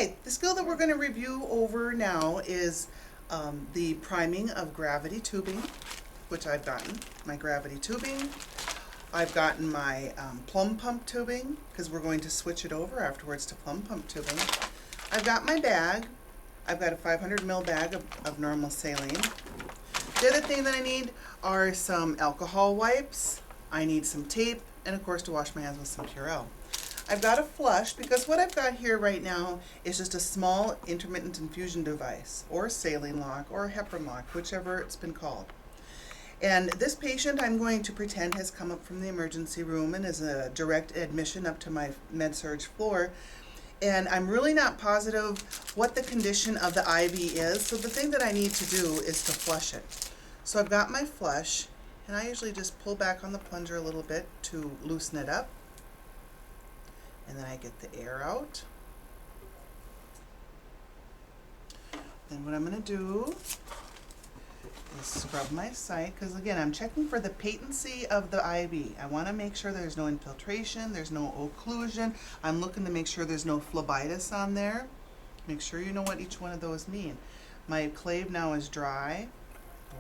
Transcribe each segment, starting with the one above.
Alright, the skill that we're going to review over now is the priming of gravity tubing, which I've gotten. My gravity tubing. I've gotten my plumb pump tubing, because we're going to switch it over afterwards to plumb pump tubing. I've got my bag. I've got a 500 ml bag of normal saline. The other thing that I need are some alcohol wipes. I need some tape, and of course to wash my hands with some Purell. I've got a flush, because what I've got here right now is just a small intermittent infusion device, or a saline lock, or a heparin lock, whichever it's been called. And this patient, I'm going to pretend, has come up from the emergency room and is a direct admission up to my med-surg floor. And I'm really not positive what the condition of the IV is, so the thing that I need to do is to flush it. So I've got my flush, and I usually just pull back on the plunger a little bit to loosen it up. And then I get the air out. Then what I'm going to do is scrub my site, because again, I'm checking for the patency of the IV. I want to make sure there's no infiltration, there's no occlusion. I'm looking to make sure there's no phlebitis on there. Make sure you know what each one of those mean. My clave now is dry.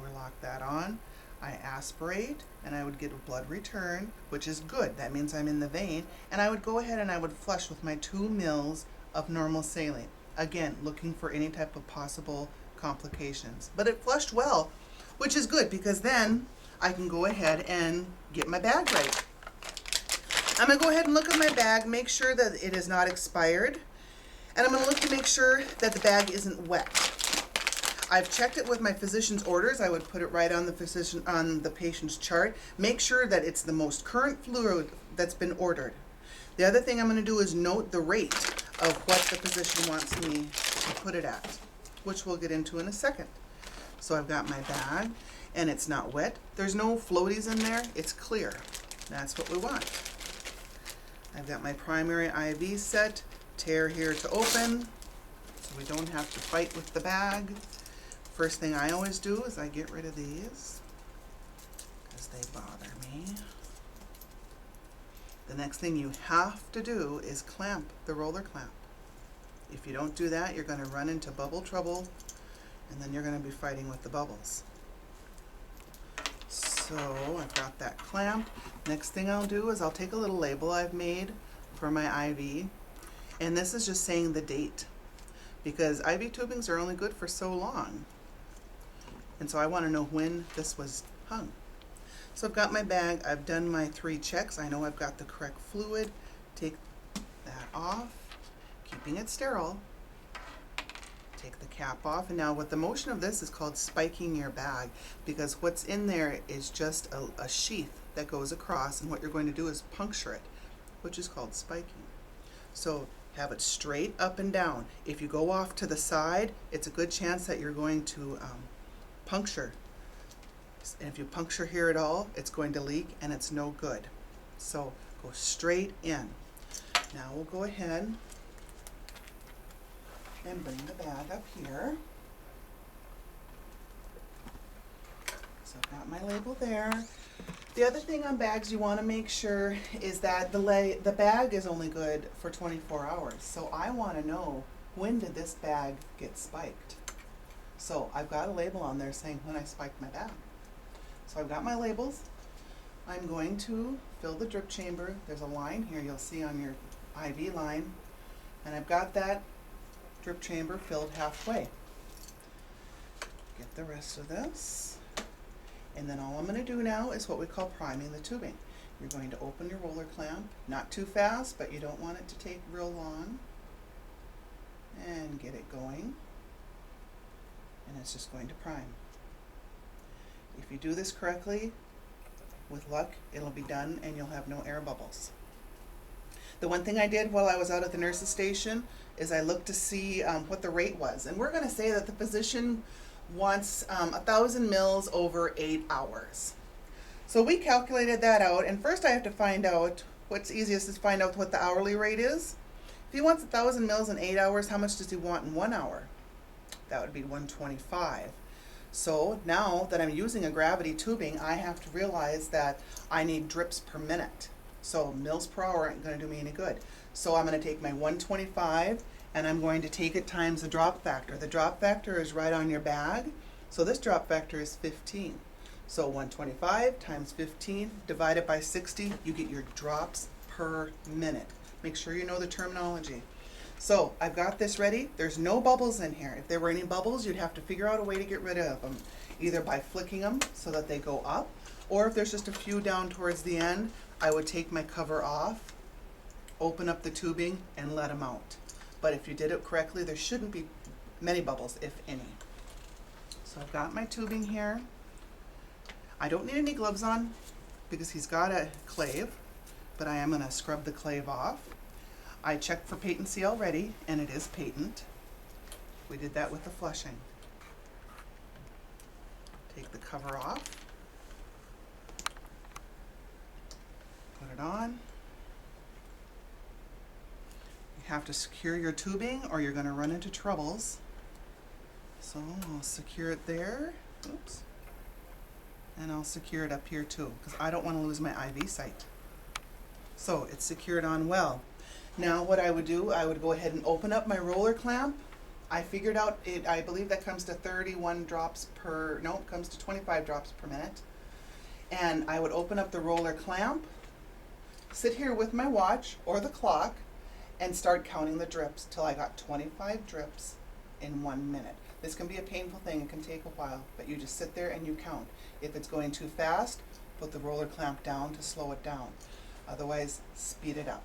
We'll lock that on. I aspirate, and I would get a blood return, which is good. That means I'm in the vein. And I would go ahead and I would flush with my 2 mils of normal saline. Again, looking for any type of possible complications. But it flushed well, which is good, because then I can go ahead and get my bag ready. I'm going to go ahead and look at my bag, make sure that it is not expired. And I'm going to look to make sure that the bag isn't wet. I've checked it with my physician's orders. I would put it right on the patient's chart. Make sure that it's the most current fluid that's been ordered. The other thing I'm going to do is note the rate of what the physician wants me to put it at, which we'll get into in a second. So I've got my bag, and it's not wet. There's no floaties in there. It's clear. That's what we want. I've got my primary IV set. Tear here to open, so we don't have to fight with the bag. First thing I always do is I get rid of these, because they bother me. The next thing you have to do is clamp the roller clamp. If you don't do that, you're going to run into bubble trouble, and then you're going to be fighting with the bubbles. So I've got that clamp. Next thing I'll do is I'll take a little label I've made for my IV, and this is just saying the date, because IV tubings are only good for so long. And so I want to know when this was hung. So I've got my bag, I've done my 3 checks, I know I've got the correct fluid. Take that off, keeping it sterile. Take the cap off, and now what the motion of this is called spiking your bag, because what's in there is just a sheath that goes across, and what you're going to do is puncture it, which is called spiking. So have it straight up and down. If you go off to the side, it's a good chance that you're going to puncture. And if you puncture here at all, it's going to leak, and it's no good. So go straight in. Now we'll go ahead and bring the bag up here. So I've got my label there. The other thing on bags you want to make sure is that the bag is only good for 24 hours. So I want to know, when did this bag get spiked? So I've got a label on there saying when I spiked my bag. So I've got my labels. I'm going to fill the drip chamber. There's a line here you'll see on your IV line. And I've got that drip chamber filled halfway. Get the rest of this. And then all I'm going to do now is what we call priming the tubing. You're going to open your roller clamp, not too fast, but you don't want it to take real long. And get it going. And it's just going to prime. If you do this correctly, with luck, it'll be done and you'll have no air bubbles. The one thing I did while I was out at the nurse's station is I looked to see what the rate was. And we're going to say that the physician wants 1,000 mils over 8 hours. So we calculated that out, and first I have to find out, what's easiest is find out what the hourly rate is. If he wants 1,000 mils in 8 hours, how much does he want in 1 hour? That would be 125. So now that I'm using a gravity tubing, I have to realize that I need drips per minute. So mils per hour ain't going to do me any good. So I'm going to take my 125 and I'm going to take it times the drop factor. The drop factor is right on your bag, so this drop factor is 15. So 125 times 15 divided by 60, you get your drops per minute. Make sure you know the terminology. So I've got this ready. There's no bubbles in here. If there were any bubbles, you'd have to figure out a way to get rid of them, either by flicking them so that they go up, or if there's just a few down towards the end, I would take my cover off, open up the tubing, and let them out. But if you did it correctly, there shouldn't be many bubbles, if any. So I've got my tubing here. I don't need any gloves on because he's got a clave, but I am going to scrub the clave off. I checked for patency already, and it is patent. We did that with the flushing. Take the cover off. Put it on. You have to secure your tubing or you're going to run into troubles. So I'll secure it there. Oops. And I'll secure it up here too, because I don't want to lose my IV site. So it's secured on well. Now what I would do, I would go ahead and open up my roller clamp. I figured out it, I believe that comes to 31 drops per, no, it comes to 25 drops per minute. And I would open up the roller clamp, sit here with my watch or the clock, and start counting the drips till I got 25 drips in 1 minute. This can be a painful thing, it can take a while, but you just sit there and you count. If it's going too fast, put the roller clamp down to slow it down. Otherwise, speed it up.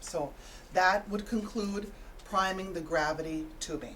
So that would conclude priming the gravity tubing.